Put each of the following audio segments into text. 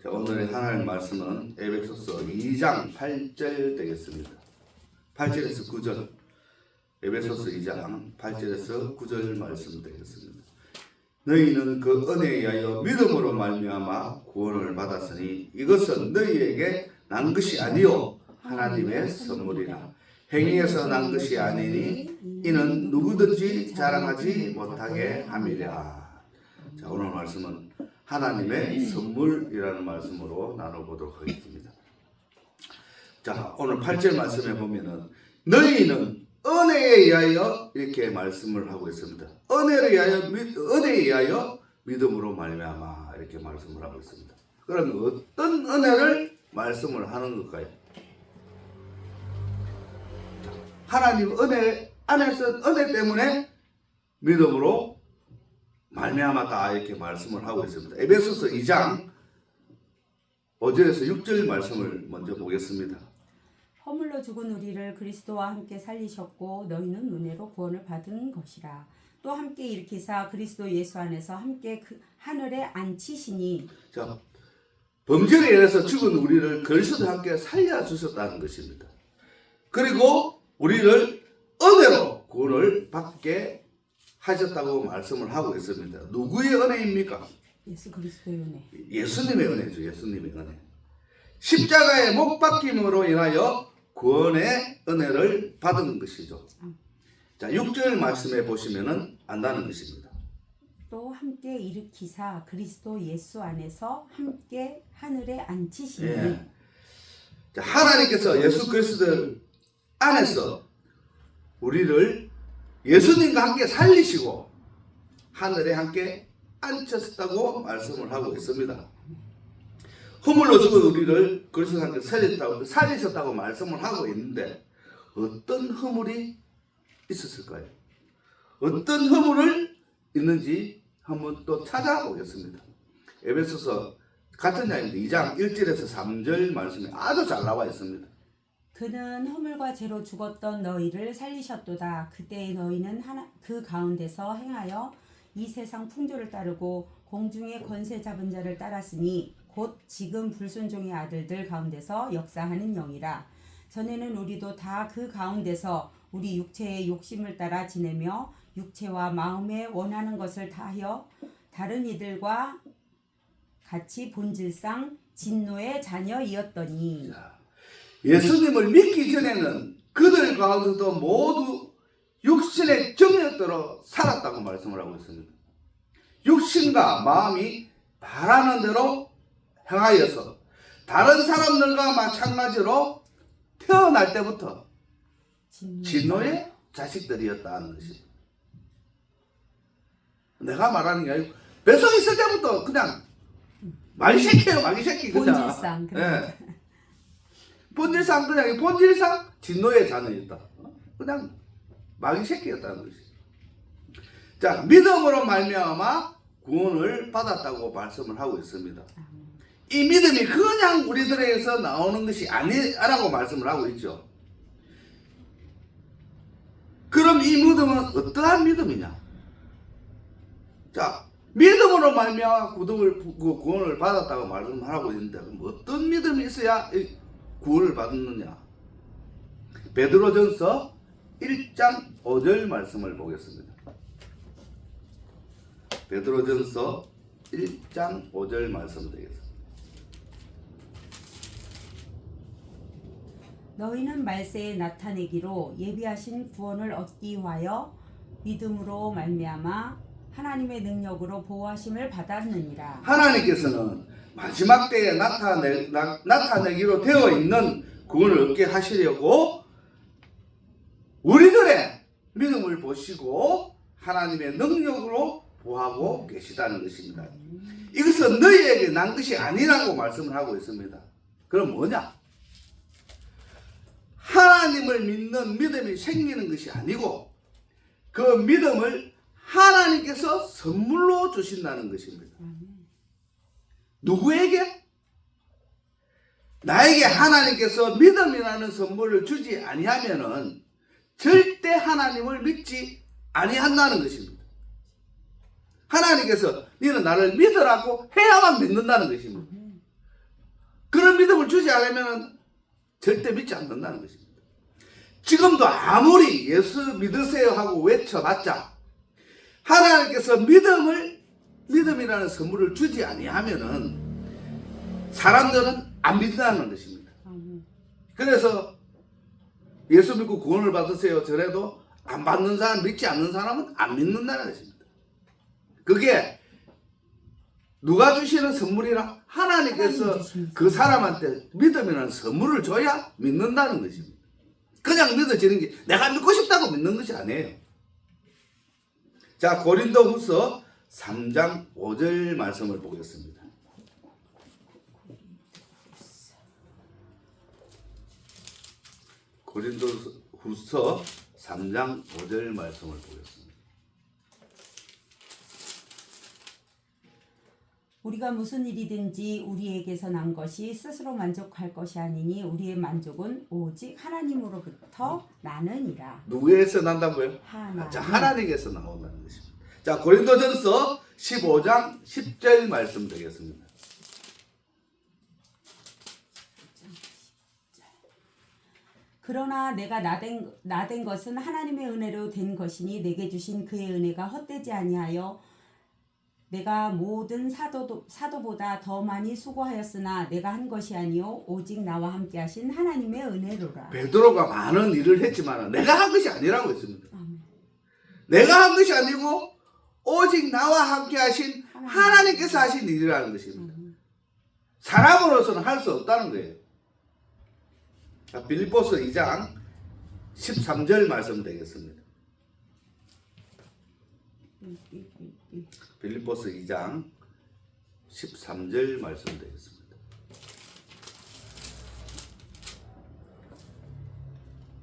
자, 오늘의 하나님 말씀은 에베소서 2장 8절 되겠습니다. 8절에서 9절. 에베소서 2장 8절에서 9절 말씀 되겠습니다. 너희는 그 은혜에 의하여 믿음으로 말미암아 구원을 받았으니 이것은 너희에게 난 것이 아니요 하나님의 선물이라. 행위에서 난 것이 아니니 이는 누구든지 자랑하지 못하게 함이라. 자, 오늘 말씀은 하나님의 선물이라는 말씀으로 나눠보도록 하겠습니다. 자, 오늘 8절 말씀에 보면은 너희는 은혜에 의하여 이렇게 말씀을 하고 있습니다. 은혜에 의하여 믿음으로 말미암아 이렇게 말씀을 하고 있습니다. 그러면 어떤 은혜를 말씀을 하는 걸까요? 하나님 은혜 안에서 은혜 때문에 믿음으로 말미암았다 이렇게 말씀을 하고 있습니다. 에베소서 2장 5절에서 6절 말씀을 먼저 보겠습니다. 허물로 죽은 우리를 그리스도와 함께 살리셨고 너희는 은혜로 구원을 받은 것이라. 또 함께 일으키사 그리스도 예수 안에서 함께 그 하늘에 앉히시니. 자, 범죄에 의해서 죽은 우리를 그리스도와 함께 살려주셨다는 것입니다. 그리고 우리를 은혜로 구원을 받게 하셨다고 말씀을 하고 있습니다. 누구의 은혜입니까? 예수 그리스도의 은혜. 예수님의 은혜죠. 예수님의 은혜. 십자가의 못 박힘으로 인하여 구원의 은혜를 받은 것이죠. 자, 6절 말씀에 보시면은 안다는 것입니다. 또 함께 일으키사 그리스도 예수 안에서 함께 하늘에 앉히시니. 예. 자, 하나님께서 예수 그리스도 안에서 우리를 예수님과 함께 살리시고 하늘에 함께 앉혔다고 말씀을 하고 있습니다. 허물로 죽은 우리를 그리스도와 함께 살리셨다고 말씀을 하고 있는데 어떤 허물이 있었을까요? 어떤 허물을 있는지 한번 또 찾아보겠습니다. 에베소서 같은 장인데 2장 1절에서 3절 말씀이 아주 잘 나와 있습니다. 그는 허물과 죄로 죽었던 너희를 살리셨도다. 그때 너희는 그 가운데서 행하여 이 세상 풍조를 따르고 공중의 권세 잡은 자를 따랐으니 곧 지금 불순종의 아들들 가운데서 역사하는 영이라. 전에는 우리도 다 그 가운데서 우리 육체의 욕심을 따라 지내며 육체와 마음에 원하는 것을 다하여 다른 이들과 같이 본질상 진노의 자녀이었더니. 예수님을 믿기 전에는 그들 가운데도 모두 육신의 정욕대로 살았다고 말씀을 하고 있습니다. 육신과 마음이 바라는 대로 행하여서 다른 사람들과 마찬가지로 태어날 때부터 진노의 자식들이었다는 것입니다. 내가 말하는 게 아니고 뱃속에 있을 때부터 그냥 마귀 새끼예요. 마귀 새끼 그냥. 본질상. 예. 본질상 그냥 본질상 진노의 자녀였다. 그냥 마귀 새끼였다는 것이. 자, 믿음으로 말미암아 구원을 받았다고 말씀을 하고 있습니다. 이 믿음이 그냥 우리들에게서 나오는 것이 아니라고 말씀을 하고 있죠. 그럼 이 믿음은 어떠한 믿음이냐? 자, 믿음으로 말미암아 구원을 받았다고 말씀을 하고 있는데 그럼 어떤 믿음이 있어야 구원을 받느냐? 베드로전서 1장 5절 말씀을 보겠습니다. 베드로전서 1장 5절 말씀 되겠습니다. 너희는 말세에 나타내기로 예비하신 구원을 얻기 위하여 믿음으로 말미암아 하나님의 능력으로 보호하심을 받았느니라. 하나님께서는 마지막 때에 나타내기로 되어 있는 구원을 얻게 하시려고 우리들의 믿음을 보시고 하나님의 능력으로 보호하고 계시다는 것입니다. 이것은 너희에게 난 것이 아니라고 말씀을 하고 있습니다. 그럼 뭐냐? 하나님을 믿는 믿음이 생기는 것이 아니고 그 믿음을 하나님께서 선물로 주신다는 것입니다. 누구에게? 나에게 하나님께서 믿음이라는 선물을 주지 아니하면은 절대 하나님을 믿지 아니한다는 것입니다. 하나님께서 너는 나를 믿으라고 해야만 믿는다는 것입니다. 그런 믿음을 주지 않으면 절대 믿지 않는다는 것입니다. 지금도 아무리 예수 믿으세요 하고 외쳐봤자 하나님께서 믿음이라는 선물을 주지 아니하면은 사람들은 안 믿는다는 것입니다. 그래서 예수 믿고 구원을 받으세요 저래도 안 받는 사람, 믿지 않는 사람은 안 믿는다는 것입니다. 그게 누가 주시는 선물이라? 하나님께서 그 사람한테 믿음이라는 선물을 줘야 믿는다는 것입니다. 그냥 믿어지는 게 내가 믿고 싶다고 믿는 것이 아니에요. 자, 고린도후서 3장 5절 말씀을 보겠습니다. 고린도후서 3장 5절 말씀을 보겠습니다. 우리가 무슨 일이든지 우리에게서 난 것이 스스로 만족할 것이 아니니 우리의 만족은 오직 하나님으로부터 나느니라. 누구에서 난다고요? 하나님. 자, 하나님께서 나온다는 것입니다. 자, 고린도전서 15장 10절 말씀 되겠습니다. 그러나 내가 나된 것은 하나님의 은혜로 된 것이니 내게 주신 그의 은혜가 헛되지 아니하여 내가 모든 사도보다 더 많이 수고하였으나 내가 한 것이 아니요 오직 나와 함께 하신 하나님의 은혜로라. 베드로가 많은 일을 했지만 내가 한 것이 아니라고 했습니다. 내가 한 것이 아니고 오직 나와 함께 하신 하나님께서 하신 일이라는 것입니다. 사람으로서는 할 수 없다는 거예요. 자, 빌립보서 2장 13절 말씀 되겠습니다. 빌립보서 2장 13절 말씀 되겠습니다.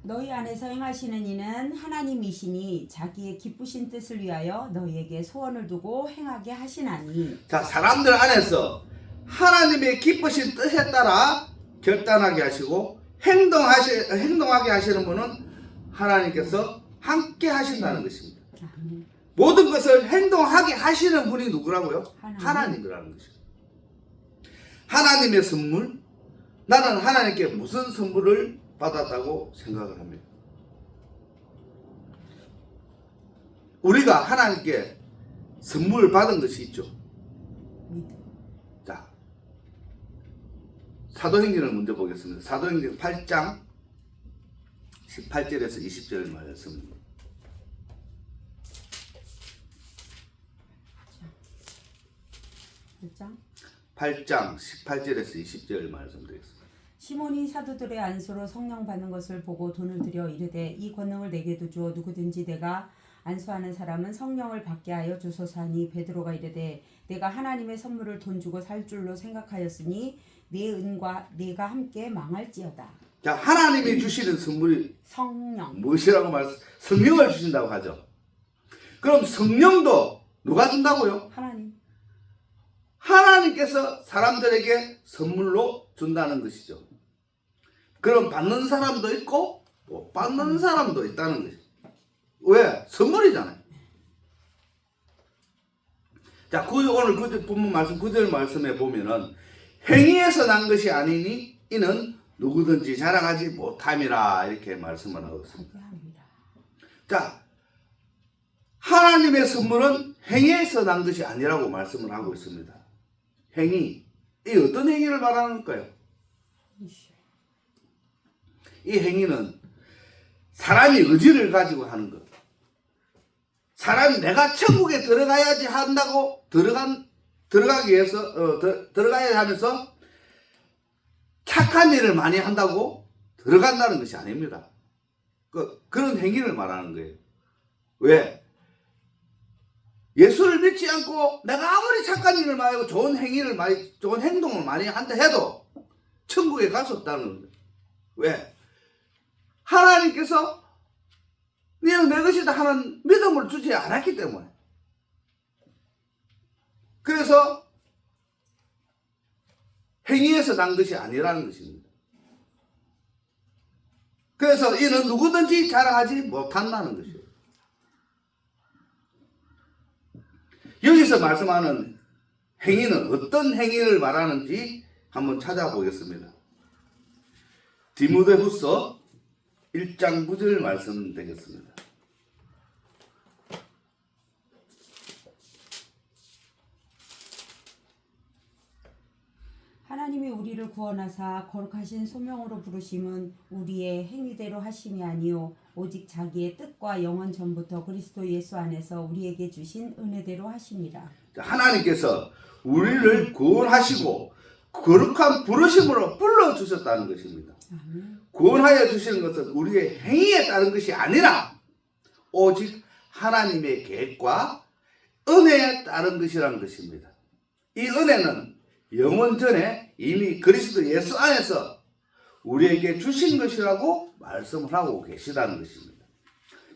너희 안에서 행하시는 이는 하나님이시니 자기의 기쁘신 뜻을 위하여 너희에게 소원을 두고 행하게 하시나니. 자, 사람들 안에서 하나님의 기쁘신 뜻에 따라 결단하게 하시고 행동하게 하시는 분은 하나님께서 함께 하신다는 것입니다. 모든 것을 행동하게 하시는 분이 누구라고요? 하나님이라는 것입니다. 하나님의 선물, 나는 하나님께 무슨 선물을 받았다고 생각을 합니다. 우리가 하나님께 선물 받은 것이 있죠. 자, 사도행전을 먼저 보겠습니다. 사도행전 8장 18절에서 20절 말씀입니다. 8장 18절에서 20절 말씀드리겠습니다. 시몬이 사도들의 안수로 성령 받는 것을 보고 돈을 들여 이르되 이 권능을 내게도 주어 누구든지 내가 안수하는 사람은 성령을 받게 하여 주소서 하니 베드로가 이르되 내가 하나님의 선물을 돈 주고 살 줄로 생각하였으니 내 은과 내가 함께 망할지어다. 자, 하나님이 주시는 선물이 성령. 무엇이라고 말씀? 성령을 주신다고 하죠. 그럼 성령도 누가 준다고요? 하나님. 하나님께서 사람들에게 선물로 준다는 것이죠. 그럼 받는 사람도 있고 못 받는 사람도 있다는 것이죠. 왜? 선물이잖아요. 자, 오늘 그 본문 말씀 9절 말씀에 보면은 행위에서 난 것이 아니니 이는 누구든지 자랑하지 못함이라 이렇게 말씀을 하고 있습니다. 자, 하나님의 선물은 행위에서 난 것이 아니라고 말씀을 하고 있습니다. 행위, 이 어떤 행위를 말하는 걸까요? 이 행위는 사람이 의지를 가지고 하는 것. 사람이 내가 천국에 들어가야지 한다고 들어가기 위해서 들어가야 하면서 착한 일을 많이 한다고 들어간다는 것이 아닙니다. 그런 행위를 말하는 거예요. 왜? 예수를 믿지 않고 내가 아무리 착한 일을 많이 하고 좋은 행동을 많이 한다 해도 천국에 갈 수 없다는 거예요. 왜? 하나님께서 너는 내 것이다 하는 믿음을 주지 않았기 때문에. 그래서 행위에서 난 것이 아니라는 것입니다. 그래서 이는 누구든지 자랑하지 못한다는 것이에요. 여기서 말씀하는 행위는 어떤 행위를 말하는지 한번 찾아보겠습니다. 디모데후서 1장 9절 말씀 되겠습니다. 하나님이 우리를 구원하사 거룩하신 소명으로 부르심은 우리의 행위대로 하심이 아니요 오직 자기의 뜻과 영원 전부터 그리스도 예수 안에서 우리에게 주신 은혜대로 하심이라. 하나님께서 우리를 구원하시고 거룩한 부르심으로 불러주셨다는 것입니다. 구원하여 주시는 것은 우리의 행위에 따른 것이 아니라 오직 하나님의 계획과 은혜에 따른 것이라는 것입니다. 이 은혜는 영원 전에 이미 그리스도 예수 안에서 우리에게 주신 것이라고 말씀을 하고 계시다는 것입니다.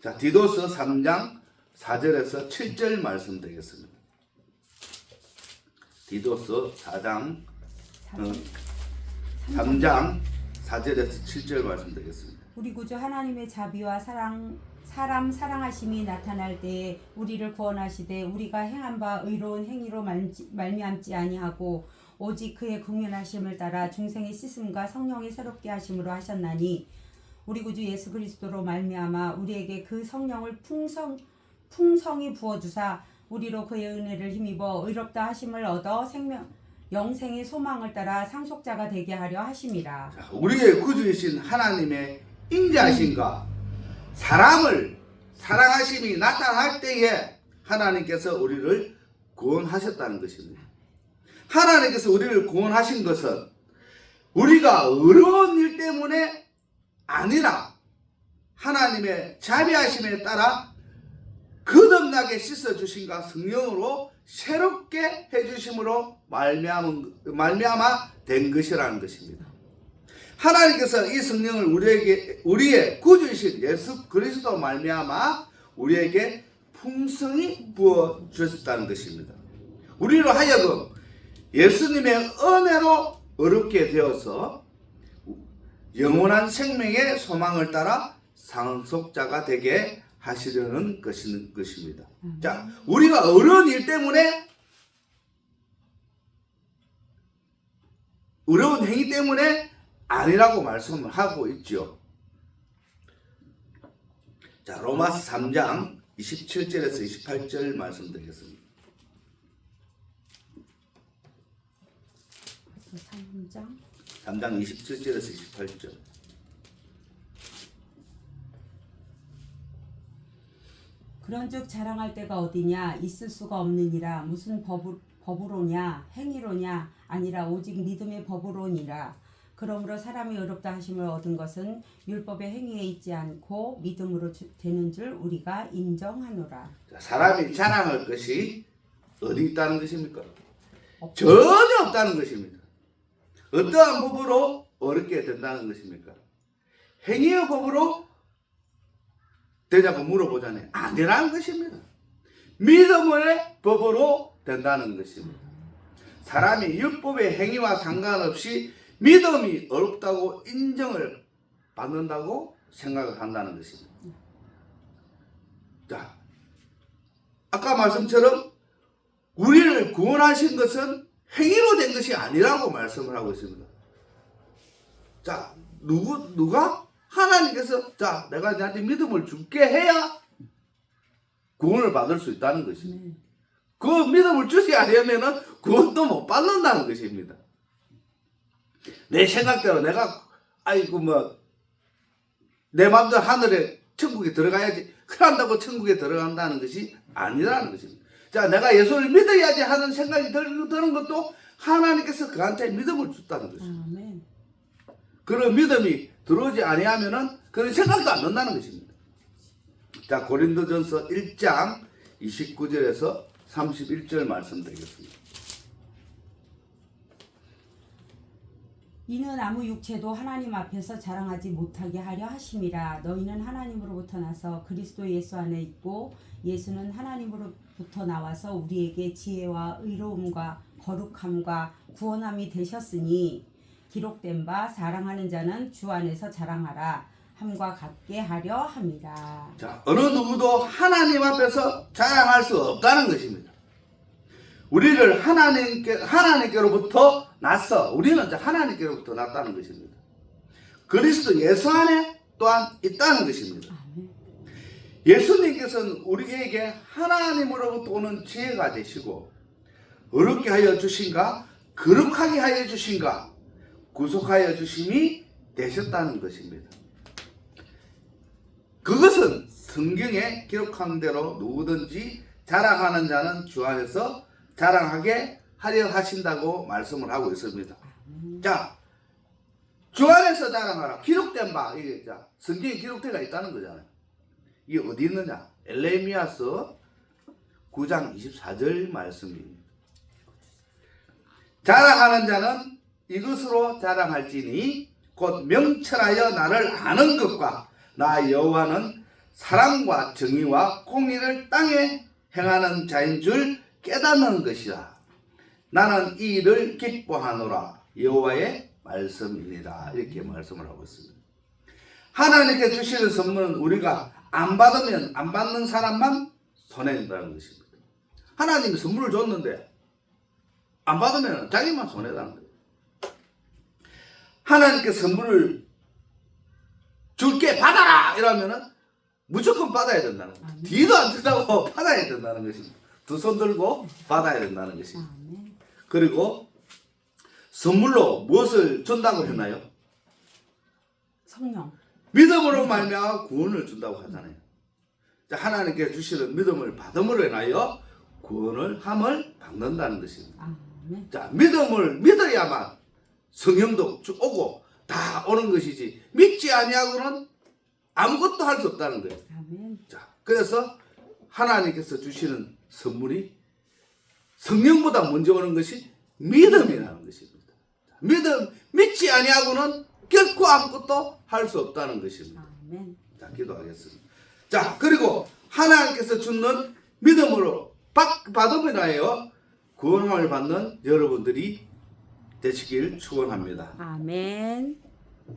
자, 디도서 3장 4절에서 7절 말씀 되겠습니다. 디도서 3장 4절에서 7절 말씀 되겠습니다. 우리 구주 하나님의 자비와 사람 사랑하심이 나타날 때에 우리를 구원하시되 우리가 행한 바 의로운 행위로 말미암지 아니하고 오직 그의 긍휼하심을 따라 중생의 씻음과 성령의 새롭게 하심으로 하셨나니 우리 구주 예수 그리스도로 말미암아 우리에게 그 성령을 풍성히 부어주사 우리로 그의 은혜를 힘입어 의롭다 하심을 얻어 영생의 소망을 따라 상속자가 되게 하려 하심이라. 우리의 구주이신 하나님의 인자하심과 사람을 사랑하심이 나타날 때에 하나님께서 우리를 구원하셨다는 것입니다. 하나님께서 우리를 구원하신 것은 우리가 어려운 일 때문에 아니라 하나님의 자비하심에 따라 거듭나게 씻어주신과 성령으로 새롭게 해주심으로 말미암아 된 것이라는 것입니다. 하나님께서 이 성령을 우리의 구주이신 예수 그리스도 말미암아 우리에게 풍성히 부어 주셨다는 것입니다. 우리로 하여금 예수님의 은혜로 어렵게 되어서 영원한 생명의 소망을 따라 상속자가 되게 하시려는 것입니다. 자, 우리가 어려운 일 때문에 어려운 행위 때문에 아니라고 말씀을 하고 있죠. 자, 로마서 3장 27절에서 28절 말씀드리겠습니다. 3장 27절에서 28절. 그런즉 자랑할 데가 어디냐 있을 수가 없느니라. 무슨 법으로냐 행위로냐 아니라 오직 믿음의 법으로니라. 그러므로 사람이 의롭다 하심을 얻은 것은 율법의 행위에 있지 않고 믿음으로 되는 줄 우리가 인정하노라. 사람이 자랑할 것이 어디 있다는 것입니까? 전혀 없다는 것입니다. 어떠한 법으로 어렵게 된다는 것입니까? 행위의 법으로 되냐고 물어보잖아요. 아니라는 것입니다. 믿음의 법으로 된다는 것입니다. 사람이 율법의 행위와 상관없이 믿음이 어렵다고 인정을 받는다고 생각을 한다는 것입니다. 자, 아까 말씀처럼 우리를 구원하신 것은 행위로 된 것이 아니라고 말씀을 하고 있습니다. 자, 누가? 하나님께서 자, 내가 너한테 믿음을 줄게 해야 구원을 받을 수 있다는 것입니다. 그 믿음을 주지 않으면은 구원도 못 받는다는 것입니다. 내 생각대로 내가 내 마음대로 하늘에 천국에 들어가야지 그런다고 천국에 들어간다는 것이 아니라는 것입니다. 자, 내가 예수를 믿어야지 하는 생각이 드는 것도 하나님께서 그한테 믿음을 줬다는 것입니다. 아멘. 그런 믿음이 들어오지 아니하면은 그런 생각도 안 난다는 것입니다. 자, 고린도전서 1장 29절에서 31절 말씀드리겠습니다. 이는 아무 육체도 하나님 앞에서 자랑하지 못하게 하려 하심이라. 너희는 하나님으로부터 나서 그리스도 예수 안에 있고 예수는 하나님으로부터 나와서 우리에게 지혜와 의로움과 거룩함과 구원함이 되셨으니 기록된 바 사랑하는 자는 주 안에서 자랑하라 함과 같게 하려 함이라. 자, 어느 누구도 하나님 앞에서 자랑할 수 없다는 것입니다. 우리를 하나님께로부터 났어. 우리는 이제 하나님께로부터 났다는 것입니다. 그리스도 예수 안에 또한 있다는 것입니다. 아멘. 예수님께서는 우리에게 하나님으로부터 오는 지혜가 되시고 어렵게 하여 주신가 거룩하게 하여 주신가 구속하여 주심이 되셨다는 것입니다. 그것은 성경에 기록한 대로 누구든지 자랑하는 자는 주 안에서 자랑하게 하려 하신다고 말씀을 하고 있습니다. 자, 주 안에서 자랑하라. 기록된 바, 이게 자, 성경에 기록되어 있다는 거잖아요. 이게 어디 있느냐? 엘레미야서 9장 24절 말씀입니다. 자랑하는 자는 이것으로 자랑할지니 곧 명철하여 나를 아는 것과 나 여호와는 사랑과 정의와 공의를 땅에 행하는 자인 줄 깨닫는 것이라. 나는 이 일을 기뻐하노라. 여호와의 말씀이니라. 이렇게 말씀을 하고 있습니다. 하나님께 주시는 선물은 우리가 안 받으면 안 받는 사람만 손해낸다는 것입니다. 하나님이 선물을 줬는데 안 받으면 자기만 손해다는 거예요. 하나님께 선물을 줄게 받아라 이러면은 무조건 받아야 된다는 거예요. 뒤도 안 준다고 받아야 된다는 것입니다. 두 손 들고 받아야 된다는 것입니다. 아멘. 그리고 선물로 무엇을 준다고 했나요? 성령. 믿음으로 말미암아 구원을 준다고 하잖아요. 자, 하나님께 주시는 믿음을 받음으로 인하여 구원을 함을 받는다는 것입니다. 아멘. 자, 믿음을 믿어야만 성령도 오고 다 오는 것이지 믿지 아니하고는 아무것도 할 수 없다는 거예요. 아멘. 자, 그래서 하나님께서 주시는 선물이 성령보다 먼저 오는 것이 믿음이라는 것입니다. 믿지 아니하고는 결코 아무것도 할 수 없다는 것입니다. 아멘. 자, 기도하겠습니다. 자, 그리고 하나님께서 주는 믿음으로 받음을 인하여 구원함을 받는 여러분들이 되시길 축원합니다. 아멘.